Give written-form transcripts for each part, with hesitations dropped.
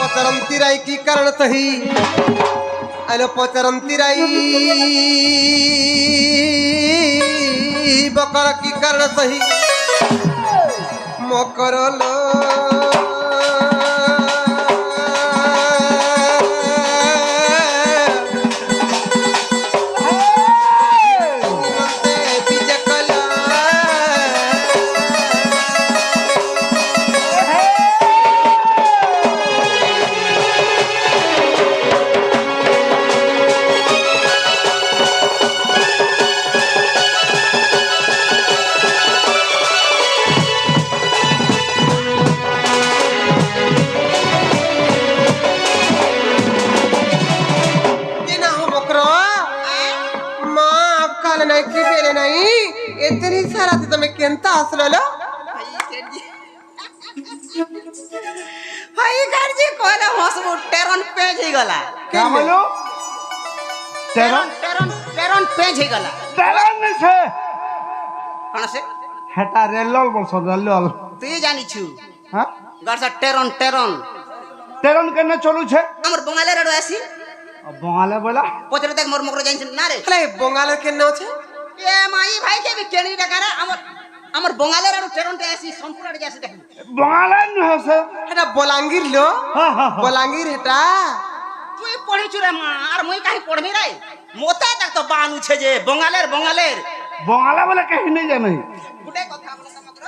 पचरंती राई की कारण सही अलो पचरंती राई बकर की कारण सही मकरलो इतनी सारा थी तुम्हें केंता हसलो भाई घर जी कोले हसबो टेरन पेज ही गला क्या बोलो टेरन टेरन टेरन पेज ही गला टेरन नहीं छे कौन से हेटा रेलल बोलसो रेलल तू ये जानी छु हां घर से टेरन टेरन टेरन केने चलू छे हमर बंगाले रेडो आसी बंगाले बोला पचरे तक मोर मोकर जाइन ना रे अरे बंगाले केने छे ए माई भाई के भी केनी डकारा हमर बंगाले रेडो टेरन ते आसी संपूर्ण जासी देख बंगाले न हसे हेटा बोलांगीर लो हां हां बोलांगीर हेटा তুই পড়িছু রে মা আর মুই কাহি পড়বি রে মোতা তক তো বানু ছে যে বঙ্গালের बंगाला बोले कहीं नहीं जाने গুটে কথা বলছ মাত্র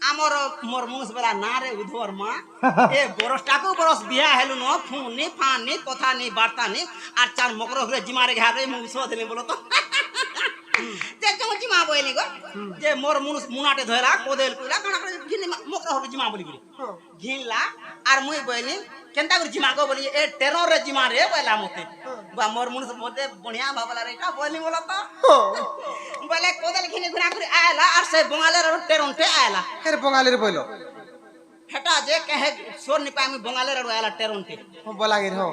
আমর মোর মুস বেলা না রে উধর মা এ বরসটাকু বরস বিয়া হেলু ন ফোন ফানি কথা নি বার্তা নি আর চার মকর হলে জিমারে ঘারে মুস দেলি বলো তো তে তুমি জিমা বইলি গো যে মোর মুস মুনাটে ধরা কোদেল কুলা কানা করে ঘিনি মকর হবে জিমা বলি গরি ঘিনলা আর মুই বইলি কেনতা করে জিমা গো বলি এ টেরর রে জিমা রে বলা মতে বা মোর মুস মতে বনিয়া ভাবলা রে এটা বলি বলো তো বলে কোদেল ঘিনি ঘুরা করে আয়লা আর সে বঙ্গালের টেরনতে আয়লা फिर बंगाली रे बोलो हेटा जे कहे सोर नि पामी बंगाले रे आयला टेरनते बोलांगीर हो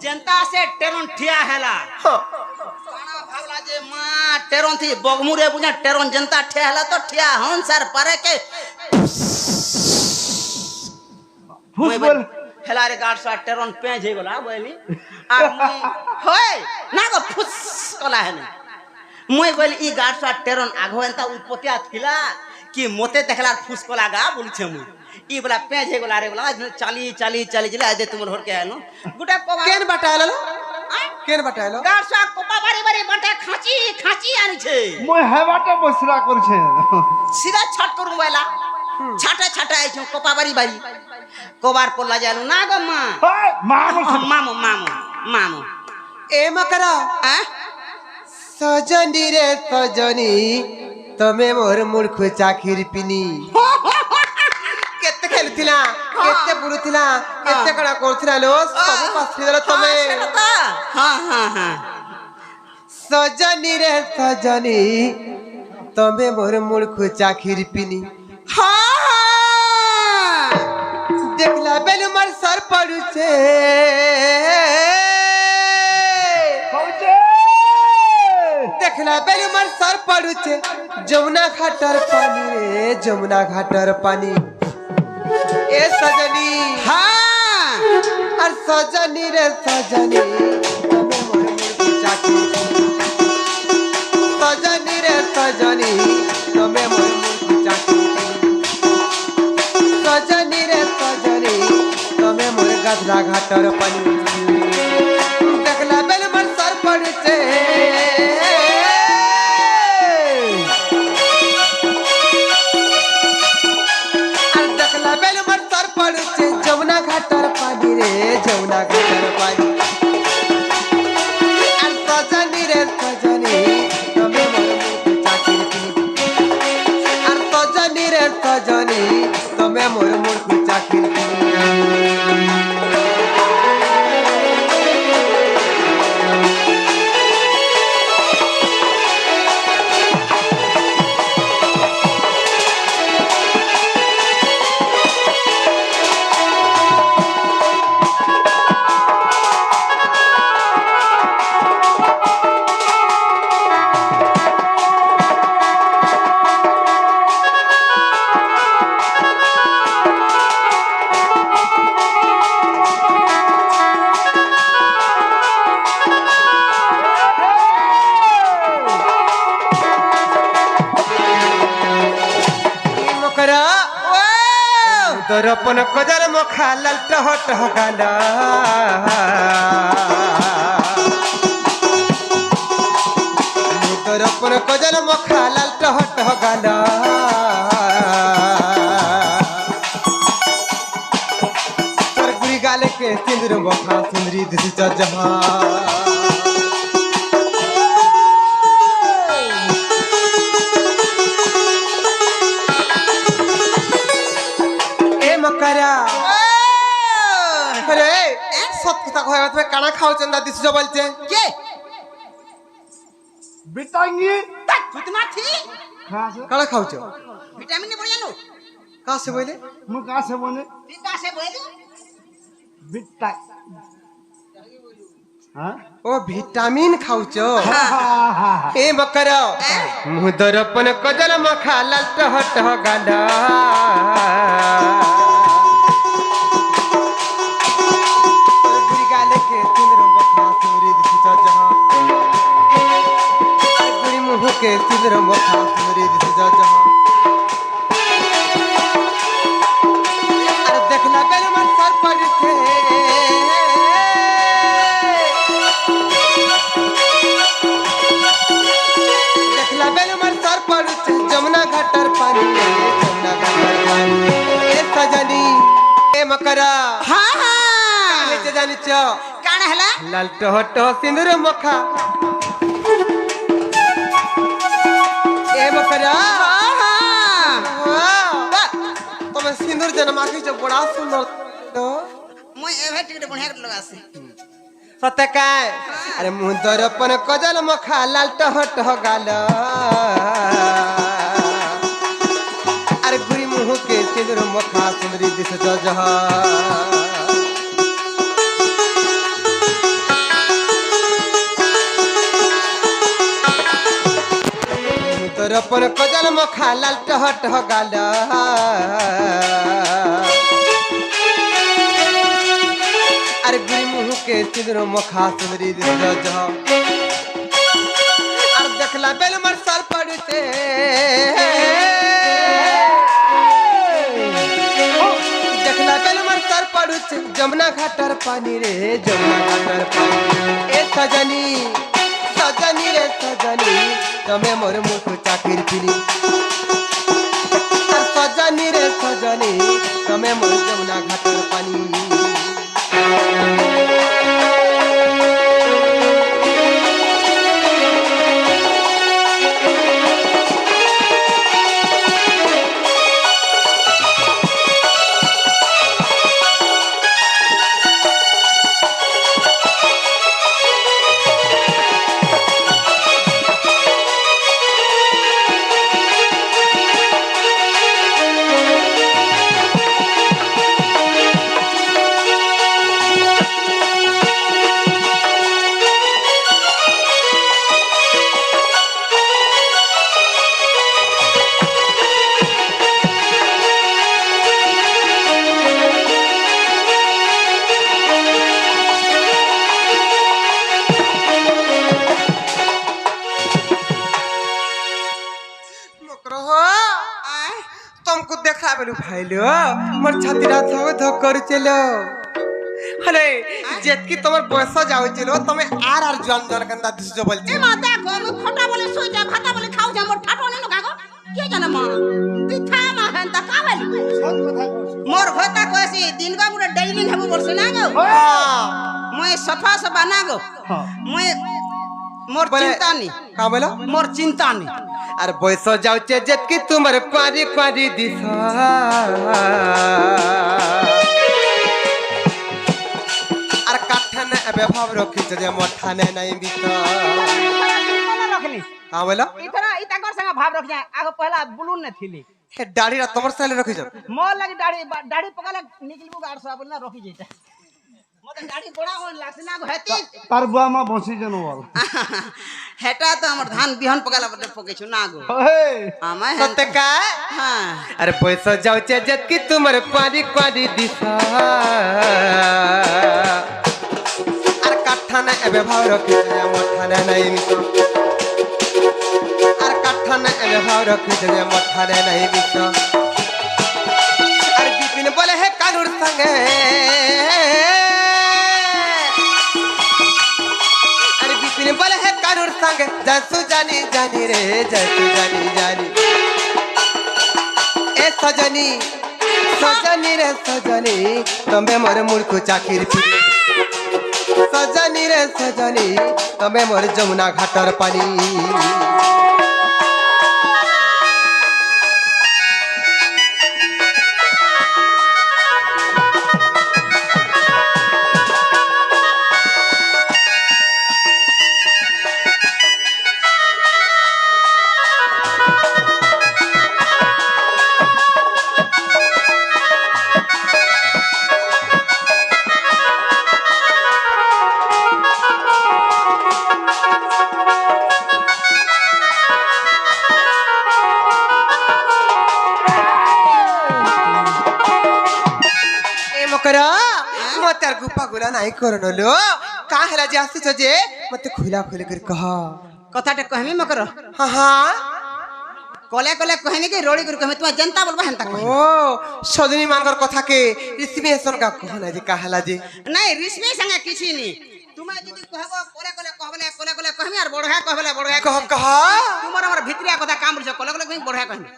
जनता से टेरन ठिया हेला काना भावला जे मा टेरन थी बगमुरे बुझा टेरन जनता ठिया हेला तो ठिया हन सर पारे के फुसबल हेला रे गाड सा टेरन पेज हे गला बोली आ मुई होय ना को फुस कला है ना मुई बोली ई गाड सा टेरन आगो एंता उत्पत्तिया थिला कि मोते देखला फुस कला गा बोली छे मुई ई बोला पेज हे गला रे बोला चाली चाली चाली चले आदे तुमर होर के आनो गुटा को केन बटायलो केन बटायलो गाड सा कोपा बारी बारी बटा खाची खाची आनी छे মই হেবাটা বসরা করছে सीधा छट कर मोबाइला छाटा छाटा आई छु कोपा बारी बारी कोबार पोला जालू ना गो मां हाय मामो मामो मामो मामो ए मकरा आ सजनी रे सजनी तमे मोर मूर्ख चाखिर पिनी केते खेलुथिला केते बुलुथिला केते कणा करथिला लो सब पासरी देला तमे हां हां हां सजनी रे सजनी तमे मोर मूर्ख चाखिर पिनी हां देखला बेलु मर सर पड़ू छे देखला बेलु मर सर पड़ू छे जमुना घाटर पानी रे जमुना घाटर पानी ए सजनी हां और सजनी रे सजनी तमे मोर मूर्ख चाखिर सजनी रे सजनी तमे मोर मूर्ख चाखिर सजनी रे सजनी तमे मोर गधरा घाटर पानी देखला बेल मन सर पड़ते और देखला बेल मन सर पड़ते जमुना घाटर पानी रे जमुना घाटर पानी और सजनी रे सजनी तमे मोर मूर्ख चाखिर और सजनी रे सजनी तमे मोर मूर्ख चाखिर দরপন কজল মখা লাল টহ টহ গাল দরপন কজল মখা লাল টহ টহ গাল তোর গুড়ি গালে কে সিন্দুর মখা সুন্দরী দিশি জহা মকরা আরে সব কথা কইবা তুমি কানা খাওছেন না দিছো বলছে কে বিটাঙ্গি তুই তো মাছি হ্যাঁ সে কানা খাওছো ভিটামিন নে বড় জানো কাছে বইলে মু কাছে বনে তুই কাছে বইলি বিটা হ্যাঁ ও ভিটামিন খাওছো হ্যাঁ হ্যাঁ এ মকরা মুদরপন কজল মখা লাল টহ টহ গাল গুড়ি গালে কে সিন্দুর মখা সুন্দরী দিশি জহা গুড়ি মুহ के सिंदूर मखा सुंदरी दिस जहा अरे देखला बेल मन सर पर थे देखला बेल मन सर पर थे जमुना घाटर पानी जमुना घाटर पानी ए सजनी ए मकरा हाँ हाँ काले से जानी चो काना हला लाल टह टह सिंदूर मखा ए मकरा तुम्हें सिंदूर जन्म आखी जो बड़ा सुंदर तो मैं एवे टिकट बढ़िया कर लगा से सत्य काय अरे मुंह दरपन कजल मखा लाल टह टह गाल अरे गुरी मुंह के सिंदूर मखा सुंदरी दिस जहा दरपन कजल मखा लाल टह टह गाल अरे गुरी मुंह के सिंदूर मखा सुंदरी दिस जहा अरे देखला बेल मर सर पड़ते देखला बेल मर सर पड़ते जमुना घाटर पानी रे जमुना घाटर पानी ए सजनी सजनी रे सजनी तमे मोर मुख चाकिर पिली सजनी रे सजनी तमे मोर जमुना घाटर पानी तुमको देखा बेलू भाईलो मोर छातीरा धक धक कर चलो अरे जेतकी तमर बयस जाउ चलो तमे आर जन जन कंदा दिसजो बोलछे ए माता को मु खोटा बोले सोई जा भाता बोले खाऊ जा मोर ठाटो ने नुका को के जाने मां तू था मा हन ता का बोली सच কথা কইছো मोर होता कोसी दिन का मुरे डाइनिंग हेबो बोलछ ना गो मैं सफा सफा ना गो हां मैं मोर बोले- चिंता नहीं का बोलो मोर चिंता नहीं अरे बयस जाउ चे जेतकी तुमर क्वारी क्वारी दिसा अरे काठने एबे भाव रखी जे मठाने नहीं बिता कोना रखली का बोलो इतना इता संग भाव रख जाए आगो पहला बुलून ने थीली हे दाढ़ी रा तमर साले रखी जा मोर लगी दाढ़ी दाढ़ी पकला निकलबू 800 बोलना रखी जेता मते दाढ़ी बड़ा होन लागस ना गो हेती তার বুয়া মা বসি যেন বল हेटा तो हमर धान बिहन पकला बदे पकेछु ना गो हे आमा है सत्य का हां अरे पैसा जाउ चे जेतकी तुमर क्वारी क्वारी दिसा अरे काठने एबे भाव रखी जे मठाने नहीं बिता अरे काठने एबे भाव रखी जे मठाने नहीं बिता अरे बिपिन बोले কারুর সঙ্গে আরে বিপিন বলে হে কারুর সঙ্গে জসু জানি জানি রে জসু জানি জানি এ সজনী সজনী রে সজনী তুমি মোর মুড়কু চাকির ফিরে সজনী রে সজনী তুমি মোর যমুনা ঘাটর পানি মতে আর গুপা গুলা নাই করনলো কা হেলা যে আসিছ যে মতে খুলা খুলে করে কহ কথাটা কহমি মকর হ্যাঁ হ্যাঁ কলে কলে কহনি কি রোড়ি করে কহমি তোমার जनता বলবা হেনতা কহ ও সজনী মানগর কথা কে রিসিমেশন কা কহ না যে কা হেলা যে নাই রিসমি সঙ্গে কিছু নি তুমি যদি কহব কলে কলে কহবলে কলে কলে কহমি আর বড়হা কহবলে বড়হা কহ কহ তোমার আমার ভিতরিয়া কথা কাম বলছ কলে কলে কহমি বড়হা কহমি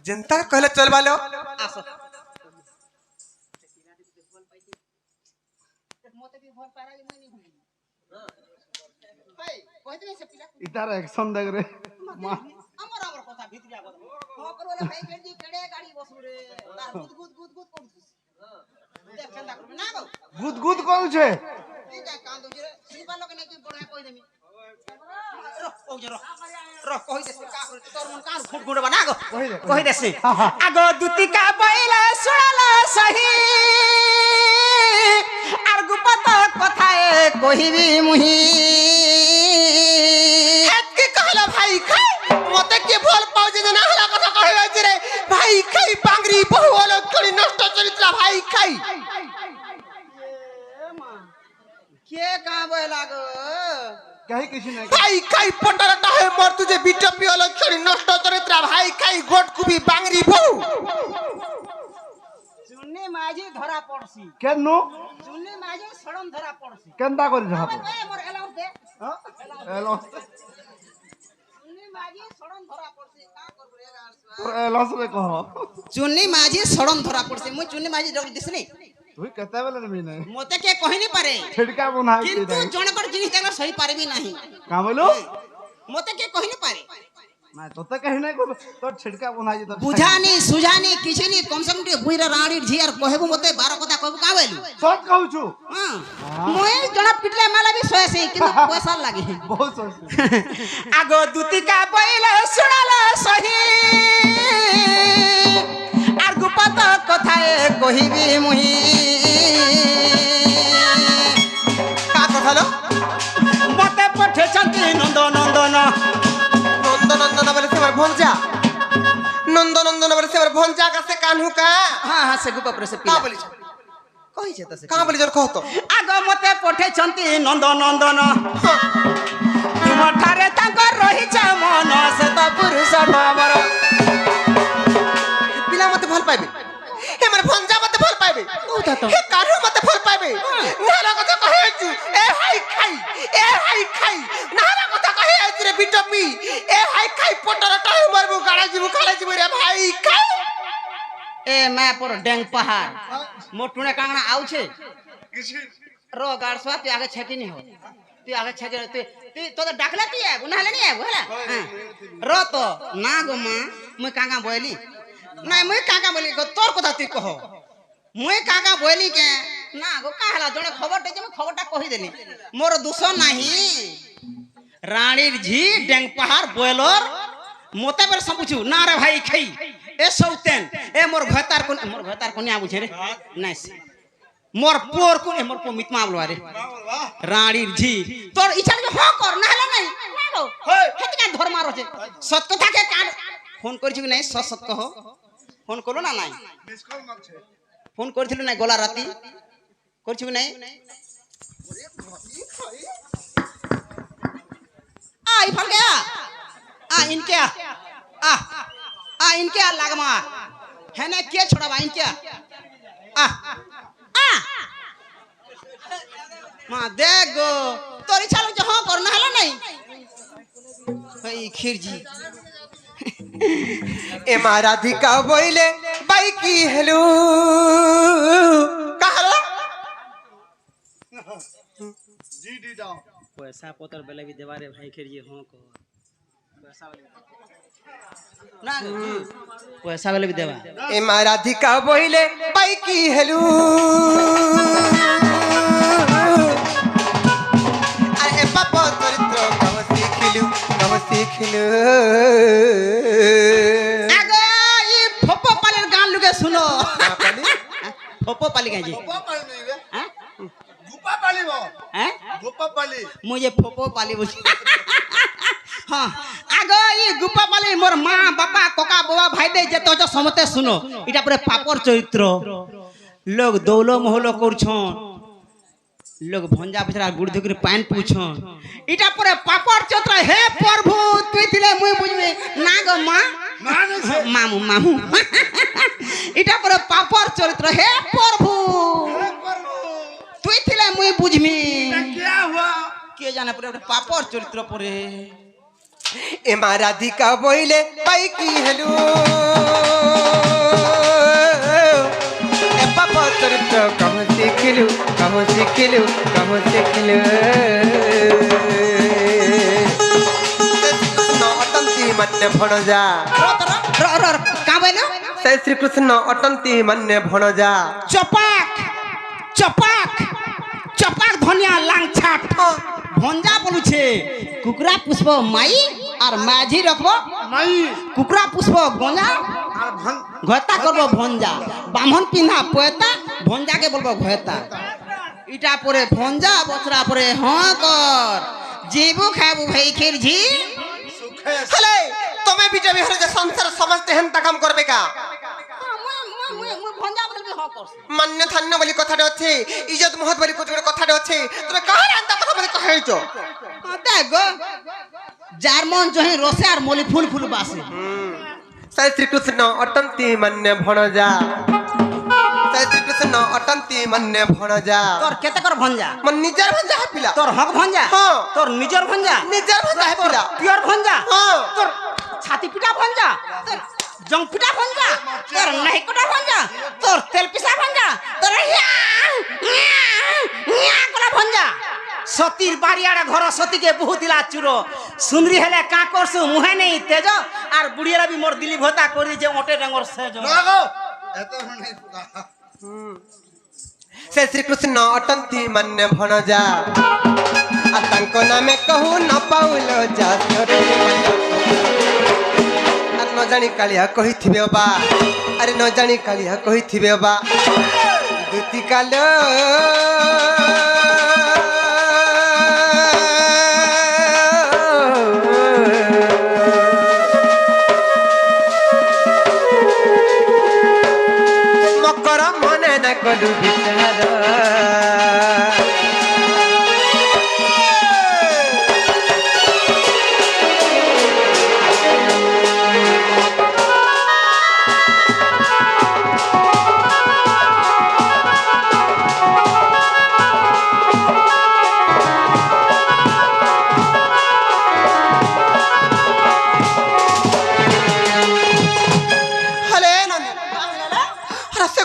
जनता कहले चलबालो আসো মতে কি ভর পারালি মই নি হই ভাই কইতে সে পিলা ইতার অ্যাকশন দেখ রে মা আমার আমার কথা ভিতরিয়া কথা মকর বলে ভাই কেডি কেডে গাড়ি বসু রে তার গুদ গুদ গুদ গুদ করছিস দেখছেন না করবে না গো গুদ গুদ করছে এই যা কান দউছি রে সিবা লোকে নাকি বড়হা কই দেমি কই দেছে কা করে তোর মন কার ফুট গুড়বা না গো কই দেছে আগো দুতিকা বইলা শুনালা সহি আর গুপত কথায় কহিবি মুহি এতকে कहला भाई खाई মতে কি ভুল পাও যে না হলা কথা কই যাচ্ছে রে ভাই খাই বাংরি বহু হলো করি নষ্ট চরিত্র ভাই খাই কে কা বইলা গো कहीं किसी ने ভাই খাই পটরটা হে মর তুজে বিটপি হলো করি নষ্ট চরিত্র ভাই খাই গোট কুবি বাংরি বহু চুন্নি মাঝি ধরা পড়ছি কেন চুন্নি মাঝি সড়ন ধরা পড়ছি কেনটা করি যাব এ মোর এলাউন্স দে এলো চুন্নি মাঝি সড়ন ধরা পড়ছি কা করব রে গাছবা এলো সবে কহ চুন্নি মাঝি সড়ন ধরা পড়ছি মুই চুন্নি মাঝি ডক দিছনি তুই কেতে বেলে নেবি নাই মতে কে কহিনি পারে छिड़का बनाई কিন্তু জনকর জিনিস দেখলে সহি পারবি ନାହିଁ का बोलो মতে কে কহিনি পারে না তোতে কহি নাই কো তোর छिड़का बनाई তো বুঝানি সুজানি কিছু নি কম সে কম টিকে বুইরা রাড়ির ঝিয়ার কহেবু মতে 12 কথা কইবু কা বইলু সত कहू छु হ্যাঁ মই জনা পিটলে মালা বি সয়েছে কিন্তু পয়সা লাগে बहुत सोच আগো দুতিকা বইলা শুনালা সহি আর গুপত কথায় কহিবি মুহি কা কথালো মতে পঠেছন্তি নন্দ নন্দন নন্দ নন্দন বলে সেবার ভঞ্জা নন্দ নন্দন বলে সেবার ভঞ্জা কাছে কানহু কা হ্যাঁ হ্যাঁ সে গুপা প্রসে কা পিলা বলিছ কইছে তো সে কা বলি জোর কহতো আগো মতে পঠেছন্তি নন্দ নন্দন তুমঠারে তাঙ্কর রহিছে মন সে তো পুরুষ ঢমর পিলা মতে ভাল পাইবে এমার ভঞ্জা মতে ভাল পাইবে কোথা তো হে কানহু মতে ভাল পাইবে নালা কথা কহেছি এ হাই খাই নালা কথা কহেছি রে বিটপি এ হাই খাই পটরটা হে মারবো গাড়া জিবু খালা জিবু রে ভাই খাই ए मैं पर डेंग पहाड़ मोटुने कांगना आउ छे रो गाड़सवा तू आगे छकी नहीं हो तू आगे छके तू तो डाकला ती है गुना ले नहीं है होला रो तो ना गो मां मैं कांगा बोली नहीं मैं कांगा बोली को तोर কথা তুই কহ মই কাকা বইলি কে না গো কাহলা জনে খবরটা যে মই খবরটা কহি দেলি মোর দুসো নাহি রানীর ঝি ডেং পাহাড় বয়লর মতে বের সপুছু না রে ভাই খাই এ সৌতেন এ মোর ভয়তার কোনি আবুছে রে নাইস মোর পোর কোনি মোর পো মিতমা বলবা রে রানীর ঝি তোর ইচ্ছা হ কর না হলে নাই না গো হেতি কান ধর মারো আছে সত কথা কে কান ফোন করিছি নাই সত সত কহ ফোন করলো না নাই মিস কল মারছে ফোন করেছিল না গলা রাতি করছি নাই ইফাল কে ইনকে ইনকে লাগমা হেনে কে ছড়াবা ইনকে আহ আহ মা দেখ গো তোর ইচ্ছা হচ্ছে হ্যাঁ কর না হলো নাই এই খিরজি এ মা রাধিকা বইলে বাই কি হেলু কাহারা জি ডি দাও পয়সা পতর বেলে भी देवा रे भाई খিরজি হ্যাঁ কর পয়সা বেলে না পয়সা বেলে भी देवा এ মা রাধিকা বইলে বাই কি হেলু আর এ পাপ চরিত্র কব শিখিলু আগে এই ফপো পালের গান লুকে শুনো পালি ফপো পালি গাইজি গোপা পালি নই বে হ্যাঁ গোপা পালি বো হ্যাঁ গোপা পালি মুझे ফপো পালি বুঝি হ্যাঁ আগে এই গুপা পালি মোর মা বাবা কোকা বাবা ভাই দে যেত যে সমতে শুনো এটা পরে পাপর চরিত্র লোক দৌলো মহলো করছন লোক ভঞ্জা পছরা গুড় ধুকরে পান পুছন এটা পরে পাপর চরিত্র হে প্রভু তুই দিলে মুই বুঝবি না গো মা মানুষ মামু মামু এটা পরে পাপর চরিত্র হে প্রভু তুই দিলে মুই বুঝবি क्या हुआ কে জানে পরে পাপর চরিত্র পরে এ মা রাধিকা বইলে বাই কি হেলু এ পাপ চরিত্র কব শিখিলু অটন্তি মন্যে ভণজা কা বইলো সে শ্রীকৃষ্ণ অটন্তি মন্যে ভণজা চপাক চপাক চপাক ধনিয়া লাংছাট ভঞ্জা বলুছে কুকুরা পুষ্প মাই আর মাঝি রাখবো माई কুকুরা পুষ্প গঞ্জা আর ভন ঘয়তা করবো ভঞ্জা বামন পিন্ধা পয়তা ভঞ্জাকে বলবো ঘয়তা ইটা পরে ভঞ্জা বছরা পরে হ্যাঁ কর জীবু খাবু ভাই খিরঝি সুখে হলে তুমি বিটা বিহারে যে সংসার সমস্তে হেনতা কাম করবে কা ভঞ্জা বলবি হ্যাঁ কর মান্য থান্য বলি কথাটা আছে ইজ্জত মহৎ বলি কথাটা আছে তুমি কাহার আনতা কথা বলে কহাইছো দেখ গো যার মন চহে রসে আর মলি ফুল ফুল বাসে সে শ্রীকৃষ্ণ অটন্তি মন্যে ভণজা সে শ্রীকৃষ্ণ অটন্তি মন্যে ভণজা তোর কেতে কর ভঞ্জা মন নিজের ভঞ্জা হাপিলা তোর হক ভঞ্জা হ্যাঁ। তোর নিজের ভঞ্জা নিজের ভঞ্জা হাপিলা পিওর ভঞ্জা হ্যাঁ। তোর ছাতি পিটা ভঞ্জা তোর জং পিটা ভঞ্জা তোর নাহি কোটা ভঞ্জা তোর তেল পিসা ভঞ্জা তোর করা ভঞ্জা সতীর বাড়িয়াড়ে ঘর সতীকে বহু দিলা চুরো সুন্দরী হেলে কা করছু মুহে নেই তেজ আর বুড়িয়ারা বি মোর দিলি ভতা করি যে ওটে ডাঙর সেজ লাগো এত নাই সে শ্রীকৃষ্ণ অটন্তি মন্যে ভণজা আর তাঙ্ক নামে কহু ন পাউল যা আর ন জানি কালিয়া কহিথিবে বা আরে ন জানি কালিয়া কহিথিবে বা দুতি কাল মকর মনে না কলু বিচার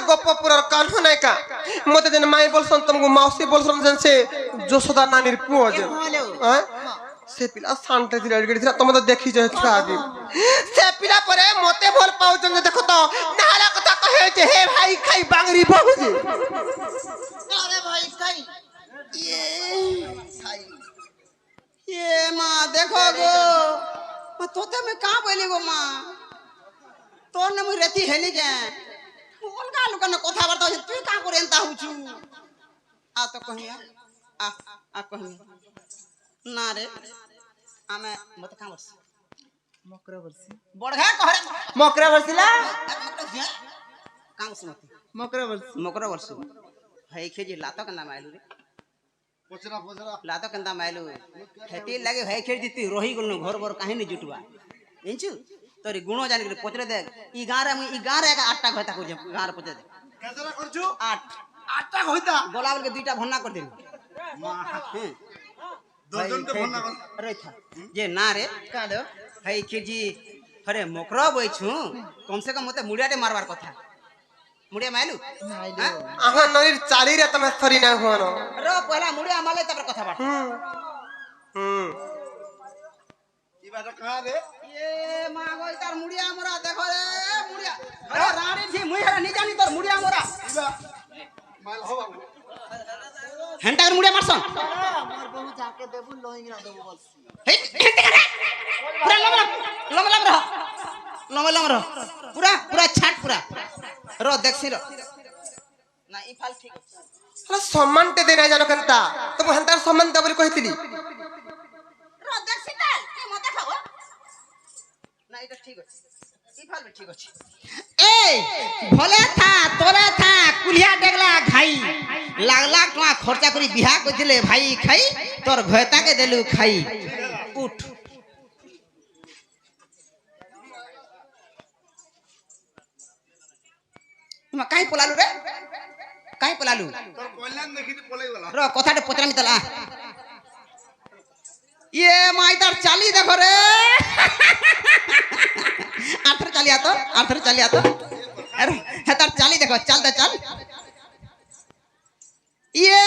গপ্পপুরার কান নাই কা মতে যেন মাই বলছন তোমাকে মাউসি বলছন যেন সে যশোদা নানির পুয়ো যে হ্যাঁ সে পিলা শান্তে দিলা গড়ি দিলা তোমরা দেখি যে ছুয়া আগে সে পিলা পরে মতে ভাল পাউছন যে দেখো তো নালা কথা কহে যে হে ভাই খাই বাংরি বহুজি আরে ভাই খাই এ মা দেখো গো মা তোতে আমি কা বলি গো মা তোর না মুই রেতি হেলি কে অলগা লোকনে কথাবার্তা হচ্ছে তুই কা করে এন্তা হউছু আ তো কহিয়া আ কহিয়া না রে আমি মতে কা বলছি মকরা বলছি বড়ঘা কহরে মকরা বলছিলা কা বলছি মতে মকরা বলছি মকরা বলছি ভাই খেজি লাতো কেনা মাইলু রে পচরা পচরা লাতো কেন্দা মাইলু হেতি লাগে ভাই খেজি তুই রহি গলनु ঘর ঘর কাহিনী জুটবা ইনছু তোरी गुणो जानी के पचरे देख ई गारे एक आटा घता को गार पचरे কেতরা করছু 8 8টা হইতা গোলা বলকে 2টা ভন্না করে দিন মা হ্যাঁ দশজনকে ফোন না কর রইথা যে না রে কাদো হাই কেজি আরে মকর বইছু কমসে কম মতে মুড়িয়াটে মারবার কথা মুড়িয়া মাইলু আহা নরির চালিরে তুমি সরি না হুনো র পহলা মুড়িয়া মারলে তারপর কথা বার্তা হুম হুম কি বাটা কাহা রে এ মা গই তার মুড়িয়া মোরা দেখো রে মুড়িয়া আরে রানী জি মুই হারা নি জানি তোর মুড়িয়া মোরা ইবা মাল হবা হেনটার মুড়িয়া মারছন আমার বহু যাকে দেবু লইঙ্গরা দেবু বলছি হেই হেনতে করে পুরা লম রহ লম রহ পুরা পুরা ছাট পুরা র দেখছি র না ই ফাল ঠিক আছে আরে সম্মানতে দে না জানো কেনতা তুমি হেনতার সম্মান দে বলি কইতিলি র দেখছি তাই কি মতে খাও না এটা ঠিক আছে ই ফাল ঠিক আছে এই ভলে থা তোরে থা কুলিয়া ডেগলা ঘাই লাখ লাখ টাকা খরচা করি বিয়া কইছিলে ভাই খাই তোর ভয়তাকে দেলু খাই উঠ তোমা কাই পলালু রে কাই পলালু তোর কল্যাণ দেখি পলাই গলা র কথাটা পচরামি তালা ইয়ে মাই তার চালি দেখো রে আর্থর চালি আতো আরে হ্যাঁ তার চালি দেখো চালটা চাল ইয়ে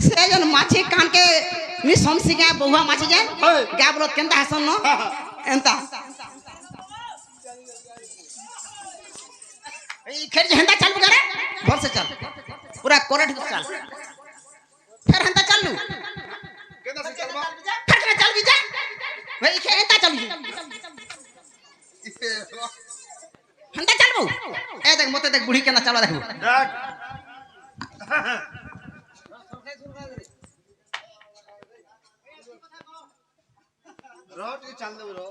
সেজন মাছি কানকে নি সমসি গা বহুয়া মাছি যায় গা বলো কেনতা হাসন ন এনতা এই খের হেন্দা চালবো করে ভরসে চাল পুরা কোরট চাল ফের হেন্দা চাললু কেদা সে চলবা ফের চাল বিজা ভাই খের হেন্দা চালু হেন্দা চালবো এ দেখ মতে দেখ বুড়ি কেনা চালা দেখবো ডাক রট কি চাল দেব রো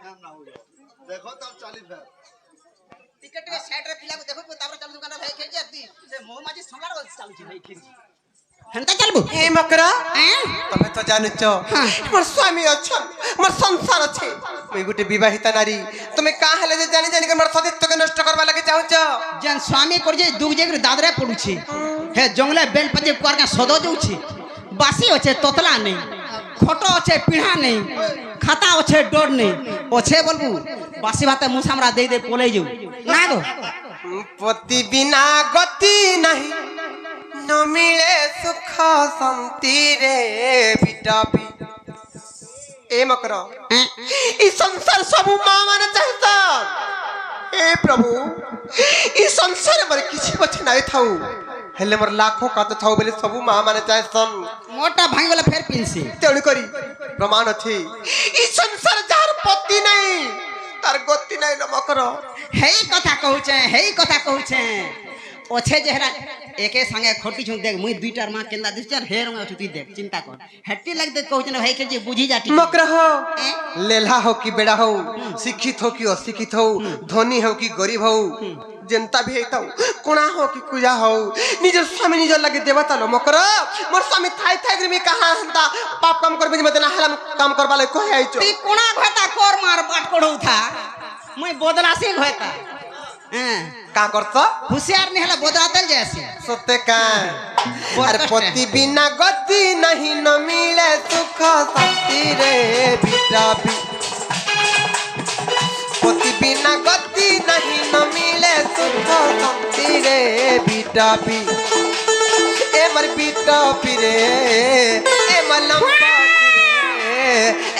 নাম না হইলো দেখো তার চালি ফের টিকেট কে সাইড রে পিলা দেখো তারপর চালু দোকান ভাই খেজি আতি সে মৌমাছি সম্রাট চালুছি ভাই খেজি হেন্দা চালবো এই মকরা হ্যাঁ তুমি তো জানিছ মোর স্বামী অছন মোর সংসার আছে মুই গুটি বিবাহিতা নারী তুমি কা হেলে যে জানি জানি মোর সতীত্বকে নষ্ট করবা লাগি চাহুছ যেন স্বামী করছে দুগ যে দাদরে পড়ুছি হে জঙ্গলে বেল পজে করকা সদ যাଉଛି বাসি আছে তোতলা নেই খটো আছে পিঢ়া নেই খাতা আছে ডোর নেই আছে বলবু বাসি ভাতে মুসামরা দেই দে পলাই যাও না গো পতি বিনা গতি নাহি ন মিলে সুখ শান্তি রে বিটাপি এ মকর হ্যাঁ ই সংসার সবু মা মানে চাহত এ প্রভু ই সংসার মরে কিছু বছে নাই থাউ হেলে মোর লাখো কাত থাউ বলে সবু মা মানে চাহতন মোটা ভাঙি গলে ফের পিনছি তেণু করি প্রমাণ আছে ই সংসার যার পতি নাই তার গতি নাই ন মকর হেই কথা কହୁছে ওছে যেহরা একে সঙ্গে খটি ছুঁ দেখ মুই দুইটার মা কেন্দা দিছ আর হের মা তুই দেখ চিন্তা কর হেটি লাগতে কହୁছে ভাই কে যে বুঝি যাটি মকর हो लेला हो कि बेड़ा हो शिक्षित हो कि अशिक्षित हो धनी हो कि गरीब हो जनता भी हेताऊ कोणा हो कि कुजा हो निजर स्वामी निजर लगे देवता लो मकर मोर स्वामी थाई थाई ग्रिमी कहा हंता पाप काम करबे जे मते ना हराम काम करबा ले कहे आइचो তুই কোনা ঘটা কর মার বাট পড়ৌ থা মুই বদলা সে ঘটা হ্যাঁ का करत হুশিয়ার নি হলা বদলাতেল যাসি सत्य का अरे पति बिना गति नहीं न मिले सुख शांति रे बिटा भी पति बिना गति नहीं न मिले सुख शांति रे बिटा भी ए मर बिटा भी रे ए मलम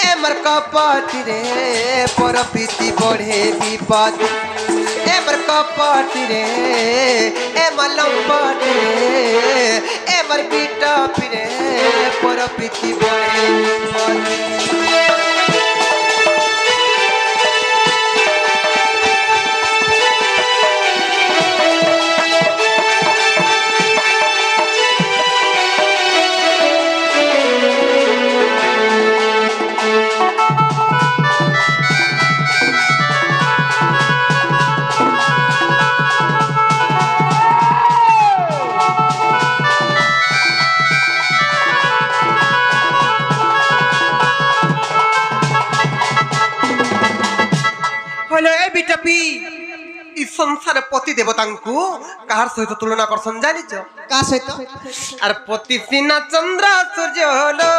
ए मर कपट रे पर प्रीति बढ़े विपद ए मर कपट रे ए मलम पट रे ए मर बिटा फिरे पर प्रीति बढ़े विपद আরে পতি দেবতাঙ্কু কাহার সহিত তুলনা করছন জানিছ কা সহিত আর পতি সিনা চন্দ্র সূর্য হলো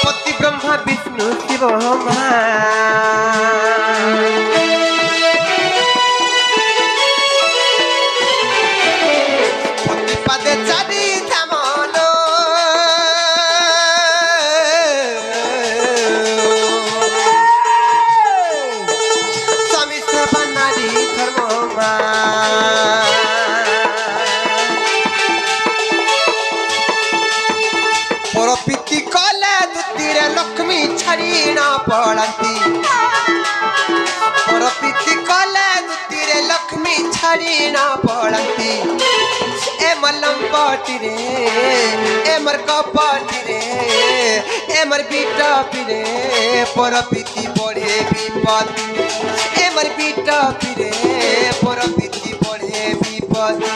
পতি ব্রহ্মা বিষ্ণু শিব মা পদে চারি ধামলো স্বামী সেবা নারী ধর্ম মা পরপিতি কলে দুতিরে লক্ষ্মী ছাড়ি না পড়ান্তি পরপিতি কলে দুতিরে লক্ষ্মী ছাড়ি না পড়ান্তি এমর লম্পটি রে এমর কপটি রে এমর বিটপি রে পরপিতি পড়ে বিপত্তি এমর বিটপি রে পরপিতি পড়ে বিপত্তি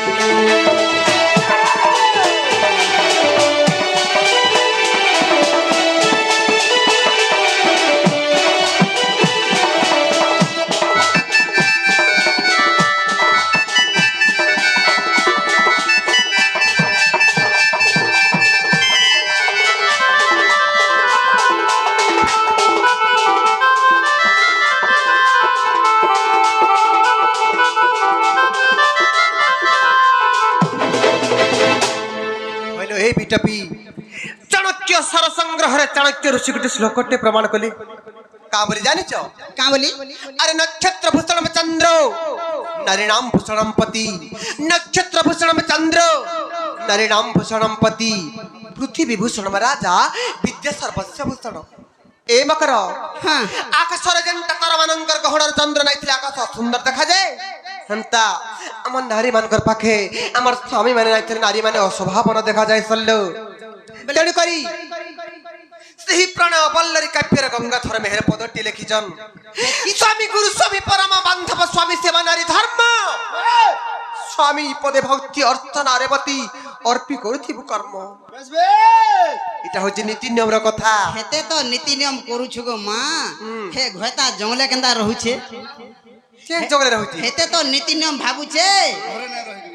বিটপি চাণক্য সরসংগ্রহরে চাণক্য ঋষি গোটে শ্লোকটে প্রমাণ কলে কা বলি জানিছ কা বলি আরে নক্ষত্র ভূষণম চন্দ্র নারীণাম ভূষণম পতি নক্ষত্র ভূষণম চন্দ্র নারীণাম ভূষণম পতি পৃথিবী ভূষণম রাজা বিদ্যা সর্বস্ব ভূষণ এ মকর হ্যাঁ আকাশরে যেন্টা তারামানঙ্কর গহণর চন্দ্র নাইଥିଲେ আকাশ সুন্দর দেখা যায় হেন্তা আমার নারী মানকর পাখে আমার স্বামী মানে নাইଥିଲେ নারী মানে অস্বভাবন দেখা যায় সল্লো তেণু করি ସେହି ପ୍ରାଣ ବଲ୍ଲରୀ କାବ୍ୟର ଗଙ୍ଗାଧର ମେହେର ପଦଟି ଲେଖିଛନ୍ ସ୍ୱାମୀ ଗୁରୁ ସ୍ୱାମୀ ପରମ ବାନ୍ଧବ ସ୍ୱାମୀ ସେବା ନାରୀ ଧର୍ମ ସ୍ୱାମୀ ପଦେ ଭକ୍ତି ଅର୍ଥ ନାରେବତୀ ଅର୍ପି କରୁଥିବୁ କର୍ମ এটা হচ্ছে নীতি নিয়মর কথা হেতে তো নীতি নিয়ম করুছু গো মা হে ঘয়তা জঙ্গলে কেন্দা রহুছে সে জঙ্গলে রহুছে হেতে তো নীতি নিয়ম ভাবুছে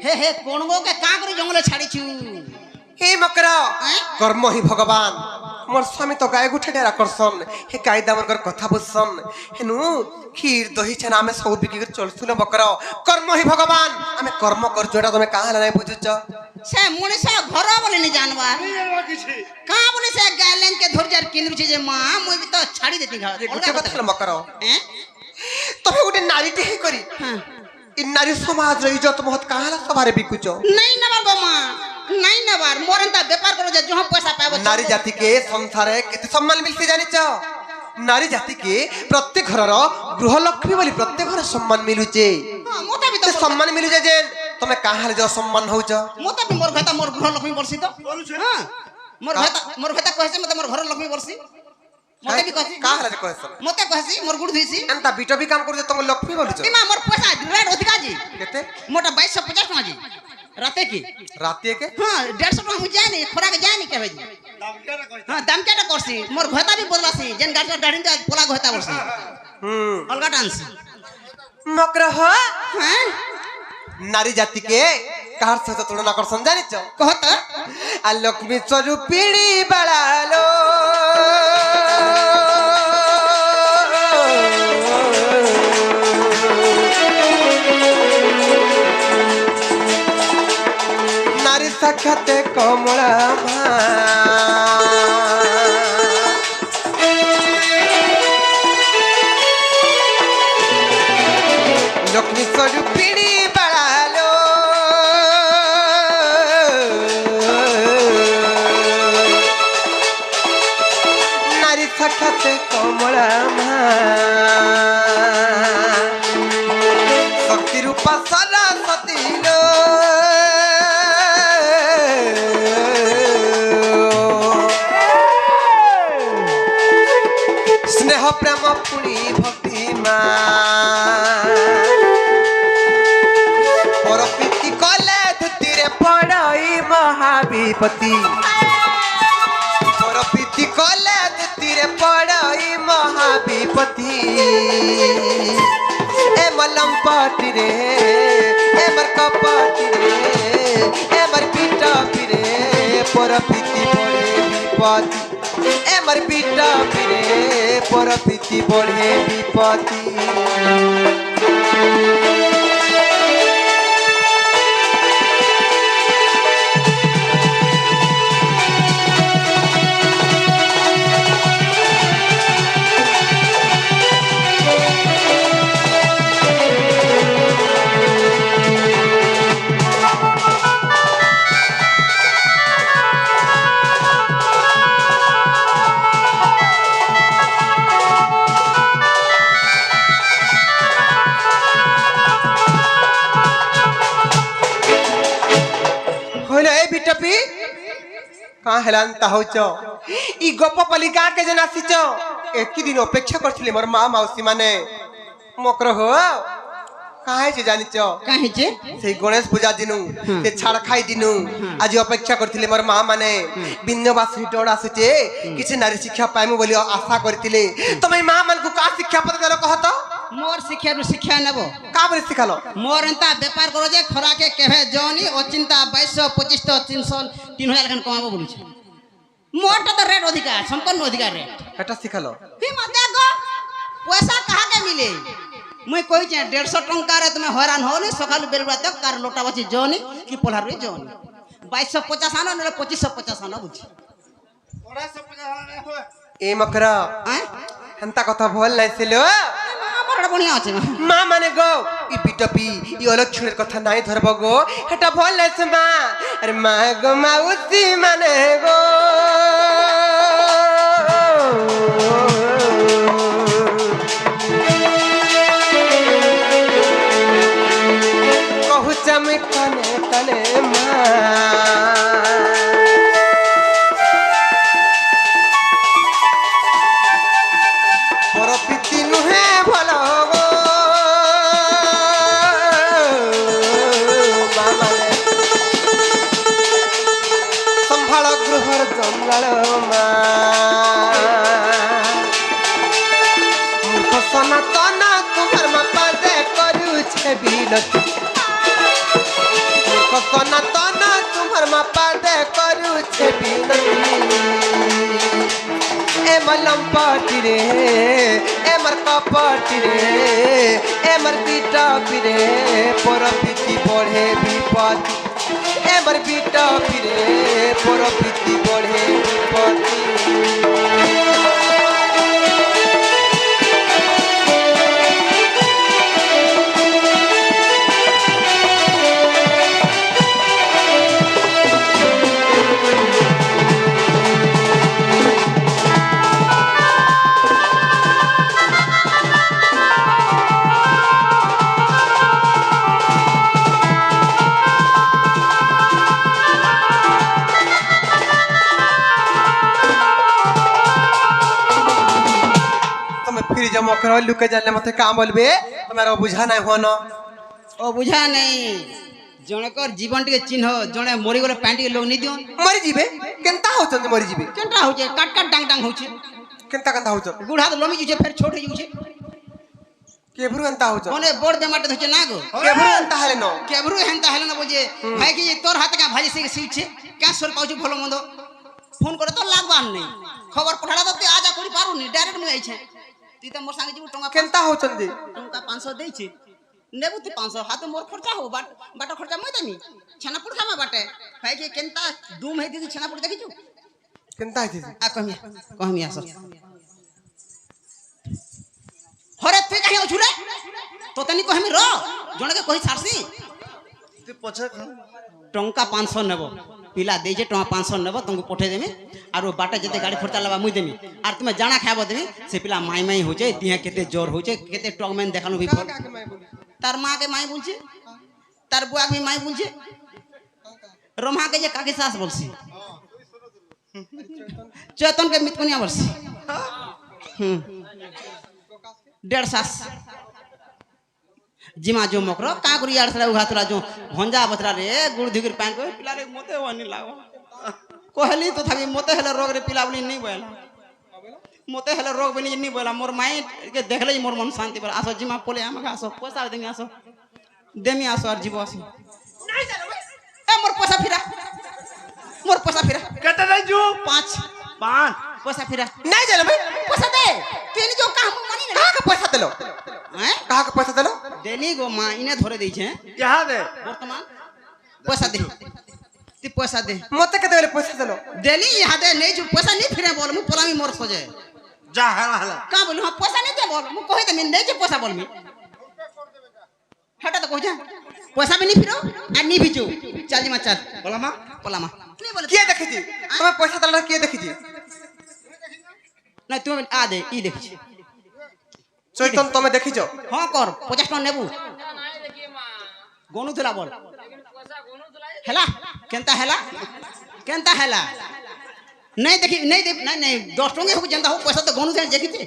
হে হে কোন গো কে কা করে জঙ্গলে ছাড়িছু হে মকর কর্ম হি ভগবান মোর স্বামী তো গায়ে গুঠে ডেরা করছন হে গাই দামর কথা বুঝছন হেনু ক্ষীর দহি ছানা আমি সব বিক্রি করে চলছুল মকর কর্ম হি ভগবান আমি কর্ম করছু এটা তুমি কাহলে নাই বুঝুছ সে মনিষ ঘর বলে নি জানবা কা বলে সে গাইলেন কে ধরজার কিনুছে যে মা মই বি তো ছাড়ি দেতি ঘর গোটে কথা মকর হ্যাঁ তবে গোটে নারীটি হে করি হ্যাঁ ই নারী সমাজর ইজ্জত মহৎ কাহলা সবারে বিকুছ নাই নবার গো মা নাই নবার মোরনতা ব্যাপার করো যে জহ পয়সা পাবো নারী জাতিকে সংসারে কেতে সম্মান মিলছে জানিছ নারী জাতিকে প্রত্যেক ঘরর গৃহলক্ষ্মী বলি প্রত্যেক ঘর সম্মান মিলুছে মোতা বি তো সম্মান মিলুছে যে তুমি কাহালে যে অসম্মান হউছ মোতা বি মোর ঘটা মোর গৃহ লক্ষ্মী বলছি তো হ্যাঁ মোর ঘটা কইছে মতে মোর ঘর লক্ষ্মী বলছি মতে বি কইছি কাহালে যে কইছ মতে কইছি মোর গুড় ধুইছি এন্তা বিটবি কাম করছে তুমি লক্ষ্মী বলছ মা মোর পয়সা রেট অধিকা জি কেতে মোটা 2250 টাকা জি রাতে কি রাতে কে হ্যাঁ 150 টাকা মুই জানি খোরাকে জানি কে ভাই হ্যাঁ দাম কেটা করছি মোর ঘটা বি বদলাছি যেন গাড়ি দা পোলা ঘটা বলছি অলগা ডান্স মকরহ হ্যাঁ নারী জাতিকে কাহার সাথে তুলনা করছন জানিছ কহত আর লক্ষ্মী স্বরূপিণী বাড়ালো নারী সাক্ষাতে কমলা মা লক্ষ্মী স্বরূপিণী বাড়ালো নারী সাক্ষাতে কমলা মা শক্তি রূপা সরস্বতী লো স্নেহ প্রেম পুণি ভক্তি মা পরপ্রীতি কলে ধুতিরে পড়াই মহাবিপতি পরপ্রীতি কলে ধুতিরে विपत्ति ए मलम पाटी रे ए मर कपाटी रे ए मर पीटा पिरे परपीति बढ़े विपत्ति ए मर पीटा पिरे परपीति बढ़े विपत्ति टपी कहाँ हेलांता हो ई गप पलिका के जना सिच एक दिन अपेक्षा करथिले मोर माँ मौसी माने मकर हो कहाँ से जानिच काहे जे से गणेश पूजा दिनु से छाड़ खाई दिनु आज अपेक्षा करथिले मोर माँ माने बिन्नवास रिटोड आसुचे किछि नारी शिक्षा पाइमु बोली आशा करथिले तमे माँ मन को का शिक्षा पद देलो कहत मोर शिक्षा रु शिक्षा नेबो का बरे सिखालो मोर एंता व्यापार करो जे खरा के केहे जोनी अचिंता 2225 तो 300 3000 खन कमाबो बोलु छै मोर तो रेट अधिकार संपन्न अधिकार रेट एटा सिखालो ही मत गो पैसा कहा के मिले मुई कहि छै 150 टंका रे तुमे हैरान हो ने सकाल बेलबा तक कार लोटा बची जोनी की पोलहार रे जोनी 2250 आनो ने 2550 आनो बुझी 2550 ए मकरा हंता कथा भल नै सिलो बड़ा बढ़िया আছে माँ माने गो ई पिटपी ई अलग छुर कथा नाही धरब गो हेटा भल नै से माँ अरे माँ गो मौसी माने गो कहू चम कने कने माँ परपीति नुहे भलो गो मामाने संभाल गृहर जंगल मूर्ख सनातन तुम्हार मापा दे करू छे बिनती मूर्ख सनातन तुम्हार मापा दे करू छे बिनती ए मलम पाटी रे ए मर कपाटी रे ए मर पीटा पिरे परपीति बढ़े विपत्ति ए मर पीटा पिरे परपीति बढ़े विपत्ति फिर जब मकर लुके जाने मते काम बोलबे तुम्हारा बुझा नहीं हो न ओ बुझा नहीं जनकर जीवन के चिन्ह जने मरी गले पैंट के लोग नहीं दियो मरी जीवे केनता होचन मरी जीवे केनता होचे काट काट डांग डांग होचे केनता केनता होचन गुढ़ा तो लमी जुचे फिर छोट हो जुचे केभरु एंता होचन ओने बोर्ड बेमाटे होचे ना गो केभरु एंता हेले न केभरु हेंता हेले न बोजे भाई की तोर हाथ का भाजी से सीट छे क्या सोल पाउछु भलो मंदो फोन करे तो लागबान नहीं खबर पठाड़ा तो आजा कोड़ी पारू नहीं डायरेक्ट में आई छे ती त मोर संगे जीव टंका केनता होचन दे टंका 500 देई छे नेबु ती 500 हाथ मोर खर्चा हो बाट खर्चा मय देमी छनापुर खामा बाटे भाई के केनता दूम है दीदी छनापुर देखि छु केनता है आ कहमी आस हरे तू कहीं अछुले तो तनी कहमी रो जने के कहि छारसी ते पछे टंका 500 नेबो पिला दे जे टंका 500 नेबो तुमको पठे देमी आरो बाटे जते गाड़ी खर्चा लबा मुई देमी आर तुमे जाना खाबो देमी से पिला माई माई होचे दिया केते जोर होचे केते टॉकमैन देखानो भी फोन तार मां के माई बोलछे तार बुआ भी माई बोलछे रोमा के जे काकी सास बोलसी चेतन के मितकुनिया बोलसी 1.5 सास जिमा जो मकरो का गुरी यार सला उघातला जो भंजा बतरा रे गुड़ धिगिर पैन को पिला रे मोते वनी लागो कहली तो थाबी मोते हेले रोग रे पिला बोली नहीं बोला মতে হলে রোগ বনি নি বলা মোর মাইন্ড কে দেখলেই মোর মন শান্তি বলা আসো জিমা পলে আমাকে আসো পয়সা দেমি আসো দেমি আসো আর জীব আসো এ মোর পয়সা ফিরা কেটে দেইছু 5 পাঁচ পয়সা ফিরা नहीं जाने भाई পয়সা দে তুই নি जो काम मानी ना कहाँ का पैसा दिलो हैं कहाँ का पैसा दिलो দেলি গো মা ইনে ধরে দিয়েছে ইহা দে বর্তমান পয়সা দে তুই পয়সা দে मत के देले पैसा दिलो দেলি ইহাদে নেই जो পয়সা নি ফিরে বল মু পলামি মোর সজে যা হেলা হেলা का बोलू हां पैसा नहीं दे बोल मु कहि दे नहीं जे पैसा बोल मी हटा तो कह जा पैसा भी नहीं फिरो आ नहीं भिजो चल जी चल বলা মা पलामा नहीं बोले किए देखी थी तुम्हें पैसा दिला किए देखी थी नहीं तुम आ दे ई देखि चैतन तुम्हें देखी जो हां कर 50 टका नेबू गोनू थला बोल हेला केनता हेला नहीं देखी नहीं दे नहीं 10 टका हो जनता हो पैसा तो गोनू थला देखि थी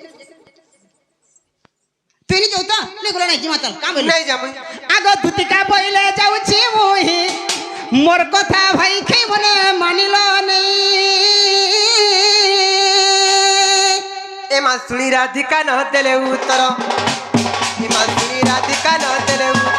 तुई नहीं जोता नहीं बोला नहीं जिमा चल का बोल नहीं जा भाई आगो दुतिका बइले जाउछि मोहि मोर कथा भाई खे मने मानिलो नहीं ए मासुनी राधिका न देले उत्तर ए मासुनी राधिका न देले उत्तर